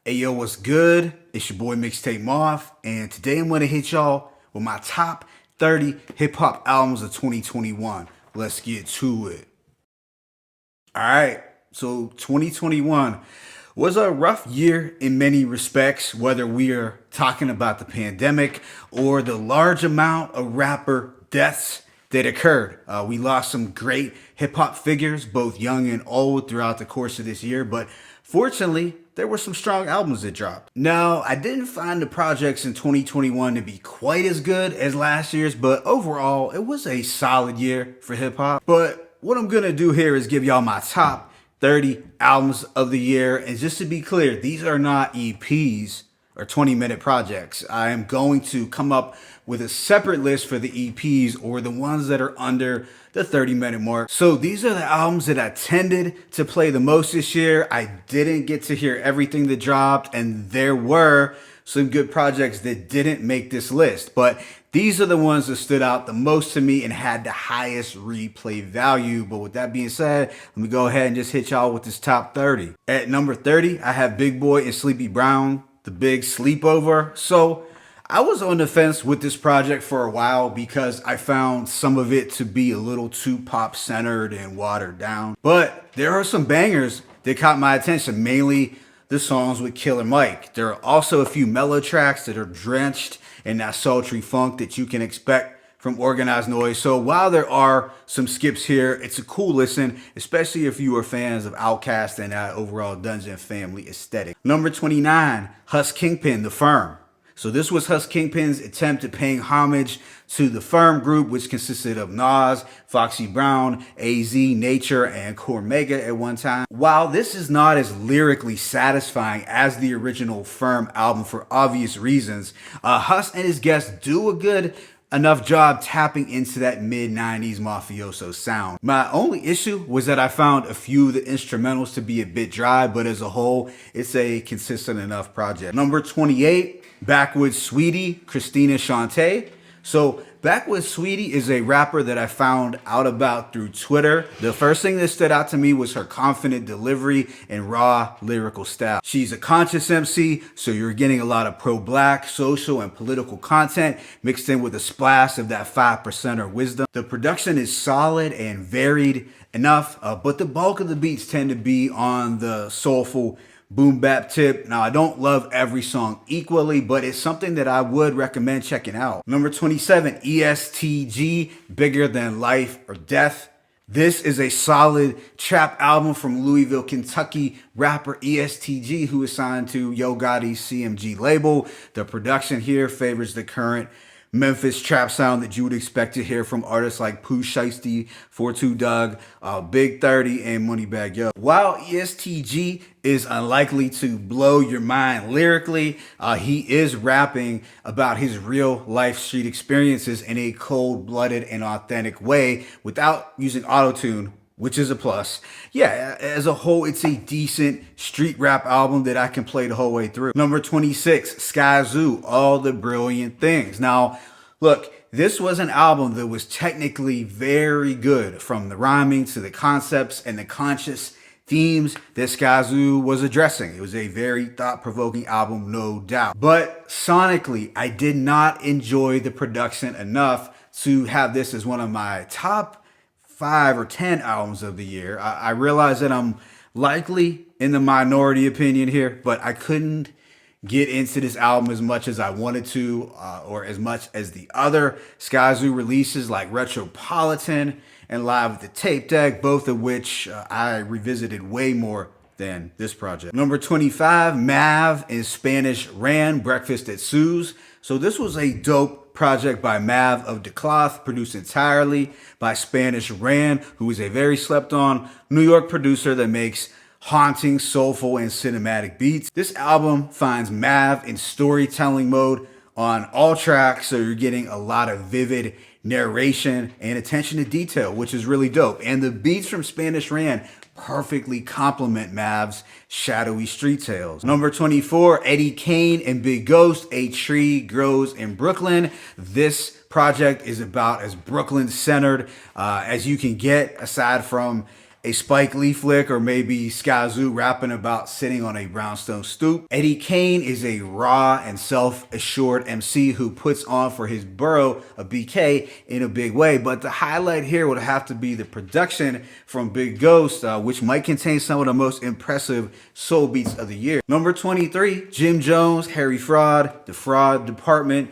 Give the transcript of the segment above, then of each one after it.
Hey yo, what's good? It's your boy Mixtape Moth, and today I'm gonna hit y'all with my top 30 hip hop albums of 2021. Let's get to it. Alright, so 2021 was a rough year in many respects, whether we are talking about the pandemic or the large amount of rapper deaths that occurred. We lost some great hip hop figures, both young and old, throughout the course of this year, but fortunately, there were some strong albums that dropped. Now, I didn't find the projects in 2021 to be quite as good as last year's, but overall, it was a solid year for hip hop. But what I'm gonna do here is give y'all my top 30 albums of the year. And just to be clear, these are not EPs or 20-minute projects. I am going to come up with a separate list for the EPs or the ones that are under the 30-minute mark. So these are the albums that I tended to play the most this year. I didn't get to hear everything that dropped, and there were some good projects that didn't make this list, but these are the ones that stood out the most to me and had the highest replay value. But with that being said, let me go ahead and just hit y'all with this top 30. At number 30, I have Big Boi and Sleepy Brown, The Big Sleepover. So I was on the fence with this project for a while because I found some of it to be a little too pop centered and watered down. But there are some bangers that caught my attention, mainly the songs with Killer Mike. There are also a few mellow tracks that are drenched in that sultry funk that you can expect from Organized Noise. So while there are some skips here, it's a cool listen, especially if you are fans of Outkast and that overall Dungeon Family aesthetic. Number 29, Hus Kingpin, The Firm. So this was Hus Kingpin's attempt at paying homage to the Firm group, which consisted of Nas, Foxy Brown, AZ, Nature, and Cormega at one time. While this is not as lyrically satisfying as the original Firm album for obvious reasons, Hus and his guests do a good enough job tapping into that mid-90s mafioso sound. My only issue was that I found a few of the instrumentals to be a bit dry, but as a whole, it's a consistent enough project. Number 28, Backwoods Sweetie, Christina Shantae. So Backwoods Sweetie is a rapper that I found out about through Twitter. The first thing that stood out to me was her confident delivery and raw lyrical style. She's a conscious MC, so you're getting a lot of pro-black, social, and political content mixed in with a splash of that 5%er wisdom. The production is solid and varied enough, but the bulk of the beats tend to be on the soulful boom bap tip. Now, I don't love every song equally, but it's something that I would recommend checking out. Number 27, ESTG, Bigger Than Life or Death. This is a solid trap album from Louisville, Kentucky rapper ESTG, who is signed to Yo Gotti's CMG label. The production here favors the current Memphis trap sound that you would expect to hear from artists like Pooh Shiesty, 42 Doug, Big 30, and Moneybagg Yo. While ESTG is unlikely to blow your mind lyrically, he is rapping about his real life street experiences in a cold-blooded and authentic way without using autotune, which is a plus. Yeah, as a whole, it's a decent street rap album that I can play the whole way through. Number 26, Skyzoo, All the Brilliant Things. Now, look, this was an album that was technically very good, from the rhyming to the concepts and the conscious themes that Skyzoo was addressing. It was a very thought-provoking album, no doubt. But sonically, I did not enjoy the production enough to have this as one of my top 5 or 10 albums of the year. I realize that I'm likely in the minority opinion here, but I couldn't get into this album as much as I wanted to, or as much as the other Skyzoo releases like Retropolitan and Live with the Tape Deck, both of which I revisited way more than this project. Number 25, Mav in Spanish Ran, Breakfast at Sue's. So this was a dope project by Mav of Decloth, produced entirely by Spanish Ran, who is a very slept on New York producer that makes haunting, soulful, and cinematic beats. This album finds Mav in storytelling mode on all tracks, so you're getting a lot of vivid narration and attention to detail, which is really dope. And the beats from Spanish Ran perfectly complement Mav's shadowy street tales. Number 24, Eddie Kane and Big Ghost, A Tree Grows in Brooklyn. This project is about as Brooklyn centered as you can get, aside from a Spike Lee flick, or maybe Skyzoo rapping about sitting on a brownstone stoop. Eddie Kane is a raw and self-assured MC who puts on for his borough of BK in a big way. But the highlight here would have to be the production from Big Ghost, which might contain some of the most impressive soul beats of the year. Number 23, Jim Jones, Harry Fraud, the Fraud Department.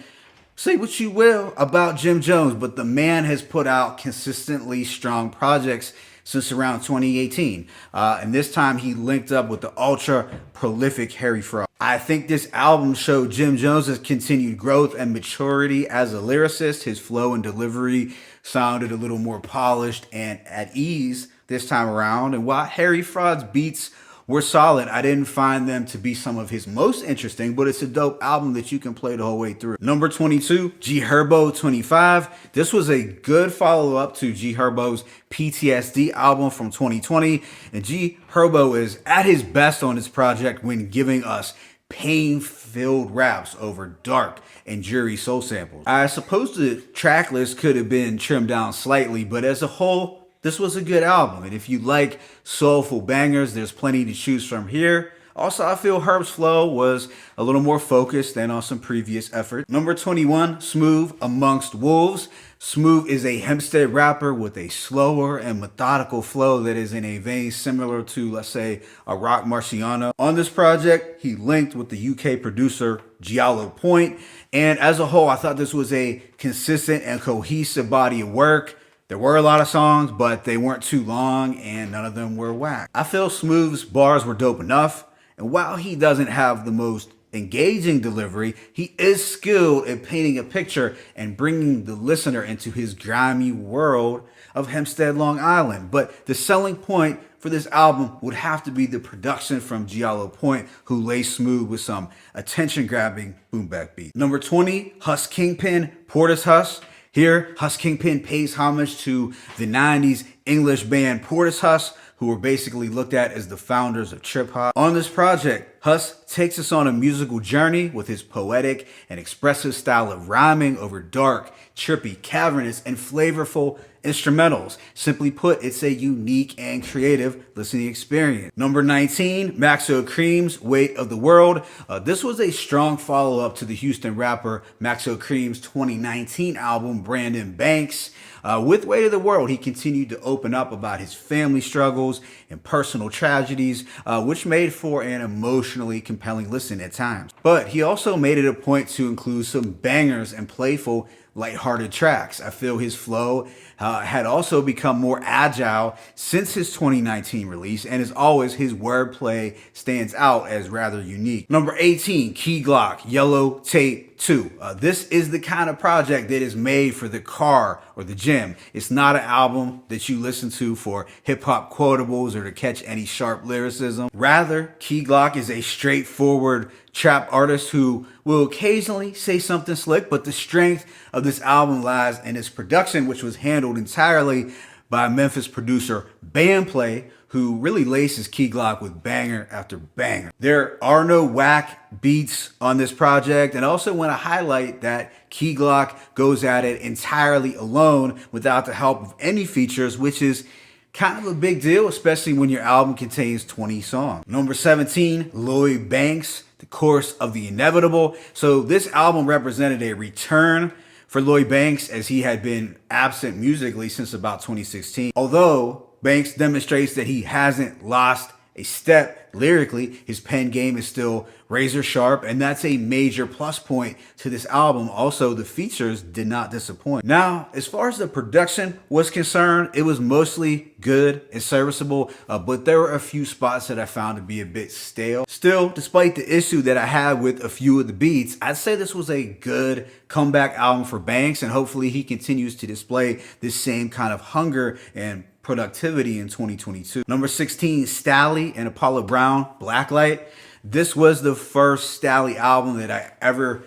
Say what you will about Jim Jones, but the man has put out consistently strong projects since around 2018. And this time he linked up with the ultra prolific Harry Fraud. I think this album showed Jim Jones' continued growth and maturity as a lyricist. His flow and delivery sounded a little more polished and at ease this time around. And while Harry Fraud's beats were solid, I didn't find them to be some of his most interesting, but it's a dope album that you can play the whole way through. Number 22, G Herbo 25. This was a good follow-up to G Herbo's PTSD album from 2020, and G Herbo is at his best on this project when giving us pain-filled raps over dark and dreary soul samples. I suppose the track list could have been trimmed down slightly, but as a whole, this was a good album, and if you like soulful bangers, there's plenty to choose from here. Also, I feel Herb's flow was a little more focused than on some previous efforts. Number 21, Smoovth, Amongst Wolves. Smoovth is a Hempstead rapper with a slower and methodical flow that is in a vein similar to, let's say, a Rock Marciano. On this project, he linked with the UK producer Giallo Point, and as a whole, I thought this was a consistent and cohesive body of work. There were a lot of songs, but they weren't too long and none of them were whack. I feel Smooth's bars were dope enough, and while he doesn't have the most engaging delivery, he is skilled at painting a picture and bringing the listener into his grimy world of Hempstead, Long Island. But the selling point for this album would have to be the production from Giallo Point, who lays Smoovth with some attention-grabbing boom-bap beats. Number 20, Hus Kingpin, Portishus. Here, Hus Kingpin pays homage to the 90s English band Portishus, who were basically looked at as the founders of trip-hop. On this project, Hus takes us on a musical journey with his poetic and expressive style of rhyming over dark, trippy, cavernous, and flavorful instrumentals. Simply put, it's a unique and creative listening experience. Number 19, Maxo Kream's Weight of the World. This was a strong follow-up to the Houston rapper Maxo Kream's 2019 album, Brandon Banks. With Weight of the World, he continued to open up about his family struggles and personal tragedies, which made for an emotionally compelling listen at times. But he also made it a point to include some bangers and playful, lighthearted tracks. I feel his flow had also become more agile since his 2019 release, and as always, his wordplay stands out as rather unique. Number 18, Key Glock, Yellow Tape 2. This is the kind of project that is made for the car or the gym. It's not an album that you listen to for hip-hop quotables or to catch any sharp lyricism. Rather, Key Glock is a straightforward trap artist who will occasionally say something slick, but the strength of this album lies in its production, which was handled entirely by Memphis producer Bandplay, who really laces Key Glock with banger after banger. There are no whack beats on this project, and I also want to highlight that Key Glock goes at it entirely alone without the help of any features, which is kind of a big deal, especially when your album contains 20 songs. Number 17, Lloyd Banks, The Course of the Inevitable. So this album represented a return for Lloyd Banks, as he had been absent musically since about 2016. Although Banks demonstrates that he hasn't lost a step lyrically, his pen game is still razor sharp, and that's a major plus point to this album. Also, the features did not disappoint. Now, as far as the production was concerned, it was mostly good and serviceable, but there were a few spots that I found to be a bit stale. Still, despite the issue that I had with a few of the beats, I'd say this was a good comeback album for Banks, and hopefully he continues to display this same kind of hunger and productivity in 2022. Number 16, Stalley and Apollo Brown, Blacklight. This was the first Stalley album that I ever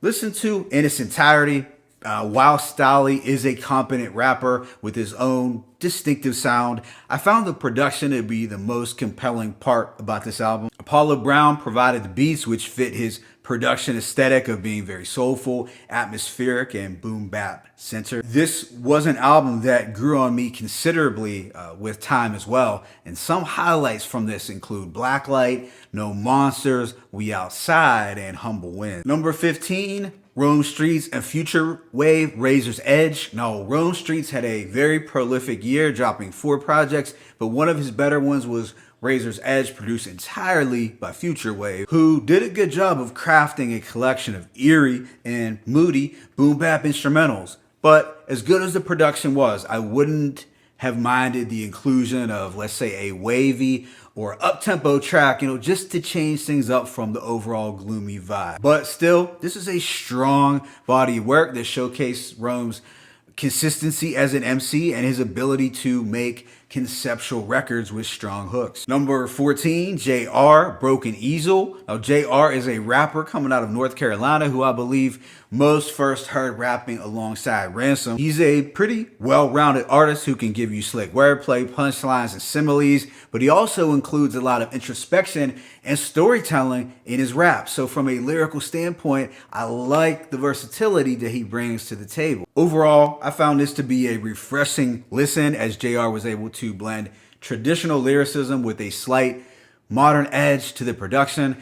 listened to in its entirety. While Stalley is a competent rapper with his own distinctive sound, I found the production to be the most compelling part about this album. Apollo Brown provided the beats, which fit his production aesthetic of being very soulful, atmospheric, and boom bap centered. This was an album that grew on me considerably with time as well, and some highlights from this include Blacklight, No Monsters, We Outside, and Humble Wind. Number 15, Rome Streetz and Future Wave, Razor's Edge. Now, Rome Streetz had a very prolific year, dropping 4 projects, but one of his better ones was Razor's Edge, produced entirely by Future Wave, who did a good job of crafting a collection of eerie and moody boom bap instrumentals. But as good as the production was, I wouldn't have minded the inclusion of, let's say, a wavy or up-tempo track, just to change things up from the overall gloomy vibe. But still, this is a strong body of work that showcased Rome's consistency as an MC and his ability to make conceptual records with strong hooks. Number 14, JR, Broken Easel. Now, JR is a rapper coming out of North Carolina who I believe most first heard rapping alongside Ransom. He's a pretty well-rounded artist who can give you slick wordplay, punchlines, and similes, but he also includes a lot of introspection and storytelling in his rap. So from a lyrical standpoint, I like the versatility that he brings to the table. Overall, I found this to be a refreshing listen as JR was able to blend traditional lyricism with a slight modern edge to the production.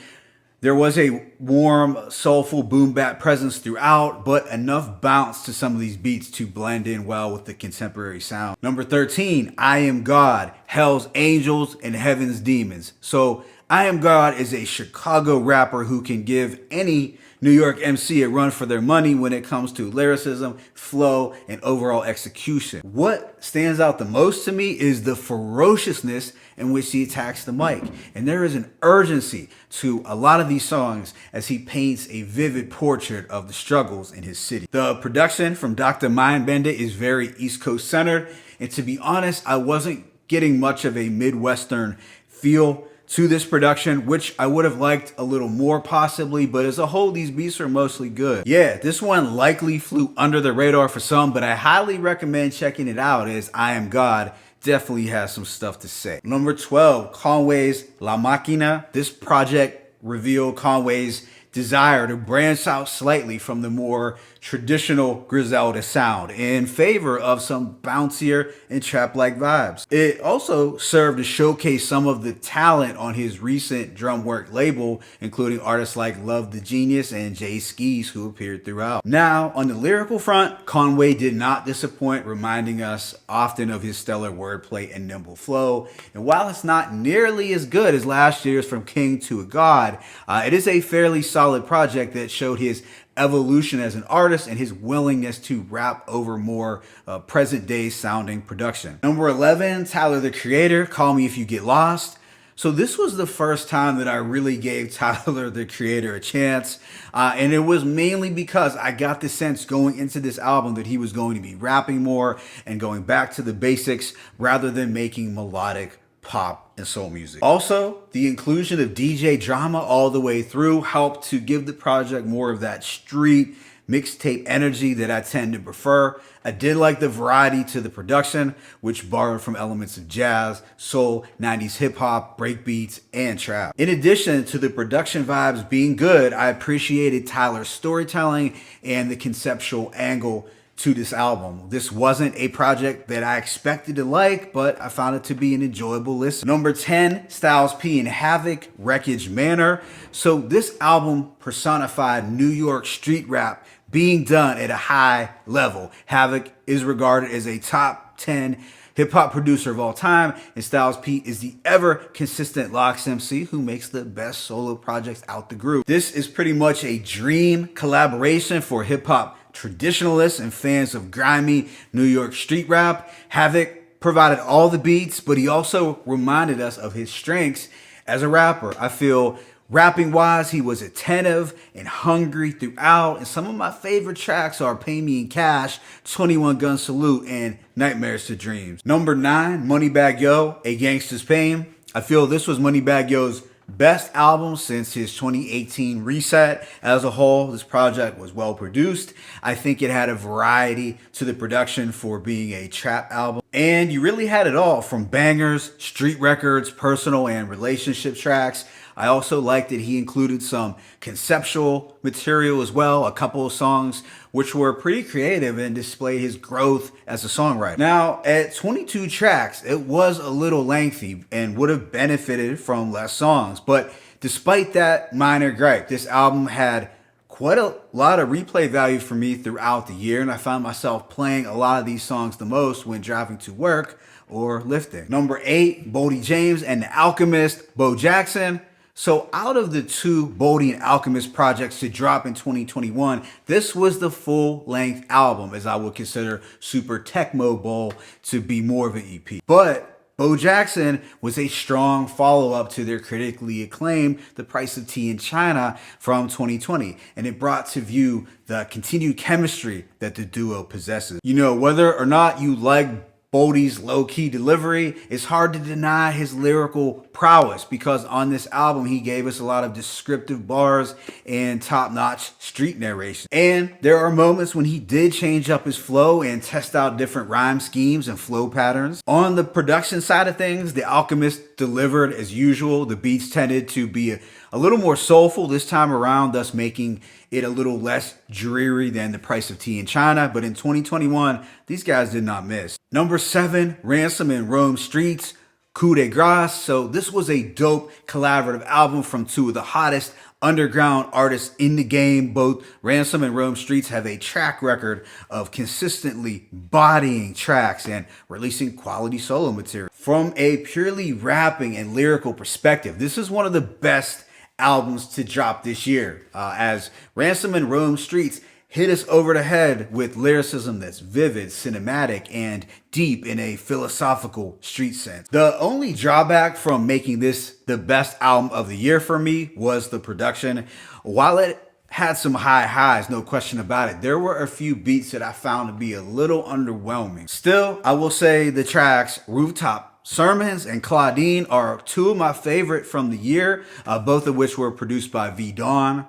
There was a warm, soulful boom bap presence throughout, but enough bounce to some of these beats to blend in well with the contemporary sound. Number 13, IAMGAWD, Hell's Angels and Heaven's Demons. So IAMGAWD is a Chicago rapper who can give any New York MC a run for their money when it comes to lyricism, flow, and overall execution. What stands out the most to me is the ferociousness in which he attacks the mic. And there is an urgency to a lot of these songs as he paints a vivid portrait of the struggles in his city. The production from Dr. Mindbender is very East Coast centered. And to be honest, I wasn't getting much of a Midwestern feel to this production, which I would have liked a little more possibly, but as a whole, these beats are mostly good. Yeah, this one likely flew under the radar for some, but I highly recommend checking it out as IAMGAWD definitely has some stuff to say. Number 12, Conway's La Maquina. This project revealed Conway's desire to branch out slightly from the more traditional Griselda sound in favor of some bouncier and trap-like vibes. It also served to showcase some of the talent on his recent drum work label, including artists like Love the Genius and Jay Skees, who appeared throughout. Now, on the lyrical front, Conway did not disappoint, reminding us often of his stellar wordplay and nimble flow. And while it's not nearly as good as last year's From King to a God, it is a fairly solid project that showed his evolution as an artist and his willingness to rap over more present day sounding production. Number 11, Tyler the Creator, Call Me If You Get Lost. So this was the first time that I really gave Tyler the Creator a chance. And it was mainly because I got the sense going into this album that he was going to be rapping more and going back to the basics rather than making melodic pop and soul music. Also, the inclusion of DJ drama all the way through helped to give the project more of that street mixtape energy that I tend to prefer. I did like the variety to the production, which borrowed from elements of jazz, soul, 90s hip hop, breakbeats, and trap. In addition to the production vibes being good, I appreciated Tyler's storytelling and the conceptual angle to this album. This wasn't a project that I expected to like, but I found it to be an enjoyable listen. Number 10, Styles P and Havoc, Wreckage Manor. So this album personified New York street rap being done at a high level. Havoc is regarded as a top 10 hip-hop producer of all time, and Styles P is the ever-consistent Locks MC who makes the best solo projects out the group. This is pretty much a dream collaboration for hip-hop traditionalists and fans of grimy New York street rap. Havoc provided all the beats, but he also reminded us of his strengths as a rapper. I feel rapping wise, he was attentive and hungry throughout, and some of my favorite tracks are Pay Me in Cash, 21 Gun Salute, and Nightmares to Dreams. Number 9, Moneybagg Yo, A Gangsta's Pain. I feel this was Moneybagg Yo's best album since his 2018 reset. As a whole, this project was well produced. I think it had a variety to the production for being a trap album. And you really had it all, from bangers, street records, personal and relationship tracks. I also liked that he included some conceptual material as well, a couple of songs which were pretty creative and display his growth as a songwriter. Now, at 22 tracks, it was a little lengthy and would have benefited from less songs, but despite that minor gripe, this album had quite a lot of replay value for me throughout the year, and I found myself playing a lot of these songs the most when driving to work or lifting. Number 8, Boldy James and The Alchemist, Bo Jackson. So out of the two Boldy and Alchemist projects to drop in 2021, this was the full-length album, as I would consider Super Tecmo Bowl to be more of an EP. But Bo Jackson was a strong follow-up to their critically acclaimed The Price of Tea in China from 2020, and it brought to view the continued chemistry that the duo possesses. You know, whether or not you like Boldy's low-key delivery, it's hard to deny his lyrical prowess, because on this album he gave us a lot of descriptive bars and top-notch street narration. And there are moments when he did change up his flow and test out different rhyme schemes and flow patterns. On the production side of things, The Alchemist delivered as usual. The beats tended to be a little more soulful this time around, thus making it a little less dreary than The Price of Tea in China. But in 2021, these guys did not miss. Number 7, Ransom and Rome Streetz, Coup de Grace. So this was a dope collaborative album from two of the hottest underground artists in the game. Both Ransom and Rome Streetz have a track record of consistently bodying tracks and releasing quality solo material. From a purely rapping and lyrical perspective, this is one of the best albums to drop this year, as Ransom and Rome Streetz hit us over the head with lyricism that's vivid, cinematic, and deep in a philosophical street sense. The only drawback from making this the best album of the year for me was the production. While it had some high highs, no question about it, there were a few beats that I found to be a little underwhelming. Still, I will say the tracks Rooftop Sermons and Claudine are two of my favorite from the year, both of which were produced by V Dawn,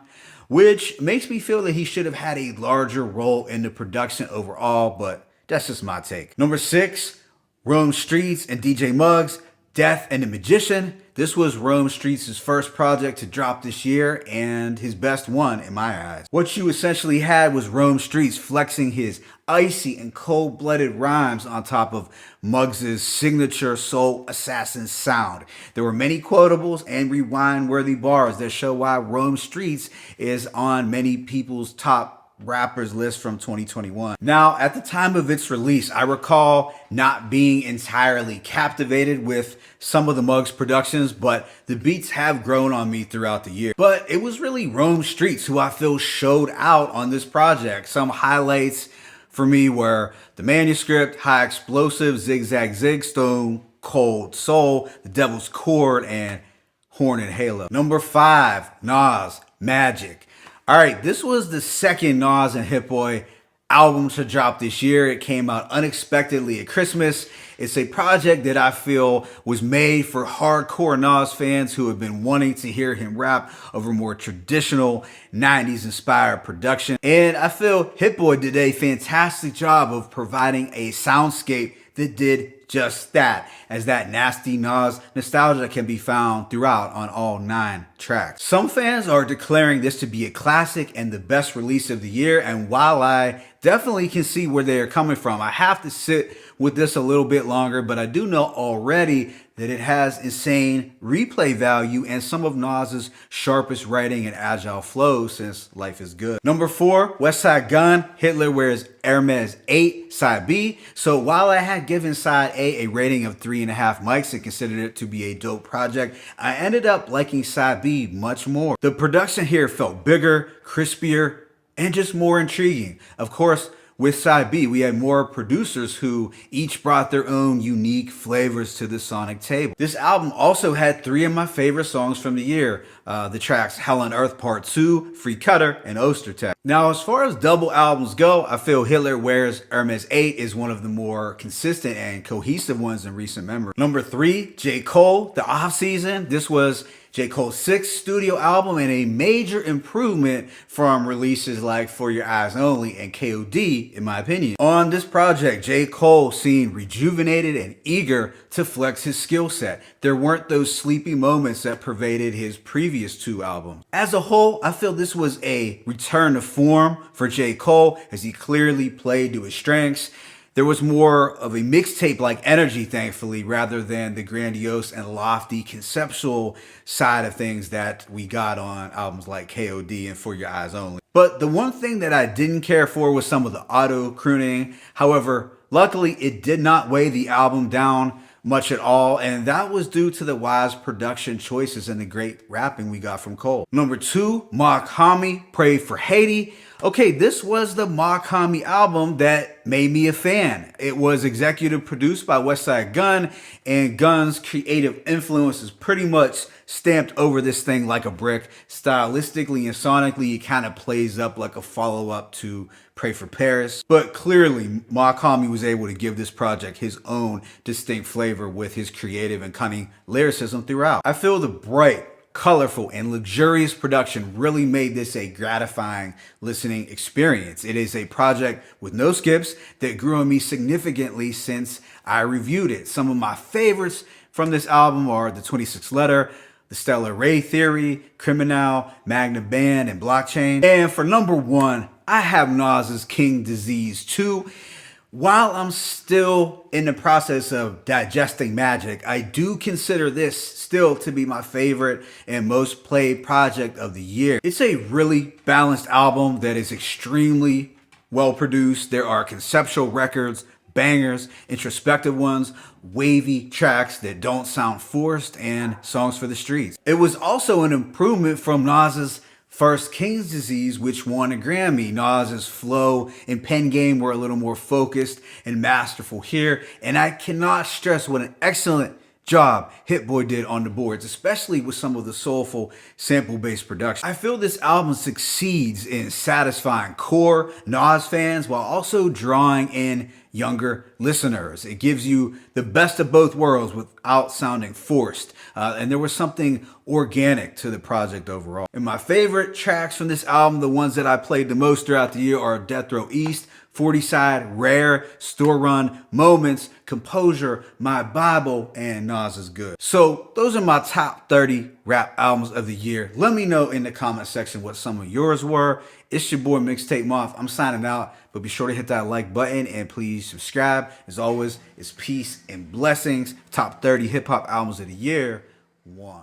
which makes me feel that he should have had a larger role in the production overall, but that's just my take. Number 6, Rome Streetz and DJ Muggs, Death and the Magician. This was Rome Streetz' first project to drop this year and his best one in my eyes. What you essentially had was Rome Streetz flexing his icy and cold-blooded rhymes on top of Muggs' signature soul assassin sound. There were many quotables and rewind-worthy bars that show why Rome Streetz is on many people's top rappers list from 2021. Now, at the time of its release, I recall not being entirely captivated with some of the Muggs productions, but the beats have grown on me throughout the year. But it was really Rome Streetz who I feel showed out on this project. Some highlights for me were The Manuscript, High Explosive, Zigzag Zig, Stone Cold Soul, The Devil's Chord, and Horn and Halo. Number 5, Nas Magic. All right, this was the second Nas and Hit Boy album to drop this year. It came out unexpectedly at Christmas. It's a project that I feel was made for hardcore Nas fans who have been wanting to hear him rap over more traditional 90s inspired production. And I feel Hit Boy did a fantastic job of providing a soundscape that did just that, as that nasty Nas nostalgia can be found throughout on all 9 tracks. Some fans are declaring this to be a classic and the best release of the year, and while I definitely can see where they are coming from, I have to sit with this a little bit longer, but I do know already that it has insane replay value and some of Nas's sharpest writing and agile flow since Life is Good. Number 4, Westside Gunn, Hitler Wears Hermes 8, Side B. So while I had given Side A rating of 3.5 mics and considered it to be a dope project, I ended up liking Side B much more. The production here felt bigger, crispier, and just more intriguing. Of course, with Side B, we had more producers who each brought their own unique flavors to the sonic table. This album also had 3 of my favorite songs from the year. The tracks Hell on Earth Part 2, Free Cutter, and Ostertech. Now, as far as double albums go, I feel Hitler Wears Hermes 8 is one of the more consistent and cohesive ones in recent memory. Number 3, J. Cole, The Offseason. This was J. Cole's sixth studio album and a major improvement from releases like For Your Eyes Only and KOD, in my opinion. On this project, J. Cole seemed rejuvenated and eager to flex his skill set. There weren't those sleepy moments that pervaded his previous two albums. As a whole, I feel this was a return to form for J. Cole as he clearly played to his strengths. There was more of a mixtape-like energy, thankfully, rather than the grandiose and lofty conceptual side of things that we got on albums like KOD and For Your Eyes Only. But the one thing that I didn't care for was some of the auto-crooning. However, luckily, it did not weigh the album down much at all, and that was due to the wise production choices and the great rapping we got from Cole. Number 2, Mach-Hommy, Pray for Haiti. Okay, this was the Mach-Hommy album that made me a fan. It was executive produced by Westside Gunn, and Gunn's creative influence is pretty much stamped over this thing like a brick. Stylistically and sonically, it kind of plays up like a follow-up to Pray for Paris. But clearly, Mach-Hommy was able to give this project his own distinct flavor with his creative and cunning lyricism throughout. I feel the bright, colorful, and luxurious production really made this a gratifying listening experience. It is a project with no skips that grew on me significantly since I reviewed it. Some of my favorites from this album are The 26th Letter, The Stellar Ray Theory, Criminal, Magna Band, and Blockchain. And for number 1, I have Nas Kings Disease 2. While I'm still in the process of digesting Magic, I do consider this still to be my favorite and most played project of the year. It's a really balanced album that is extremely well produced. There are conceptual records, bangers, introspective ones, wavy tracks that don't sound forced, and songs for the streets. It was also an improvement from Nas's first King's Disease, which won a Grammy. Nas's flow and pen game were a little more focused and masterful here, and I cannot stress what an excellent job Hit Boy did on the boards, especially with some of the soulful sample-based production. I feel this album succeeds in satisfying core Nas fans while also drawing in younger listeners. It gives you the best of both worlds without sounding forced. And there was something organic to the project overall. And my favorite tracks from this album, the ones that I played the most throughout the year, are Death Row East, 40 Side, Rare, Store Run, Moments, Composure, My Bible, and Nas is Good. So those are my top 30 rap albums of the year. Let me know in the comment section what some of yours were. It's your boy Mixtape Moth. I'm signing out, but be sure to hit that like button and please subscribe. As always, it's peace and blessings. Top 30 hip hop albums of the year. 1.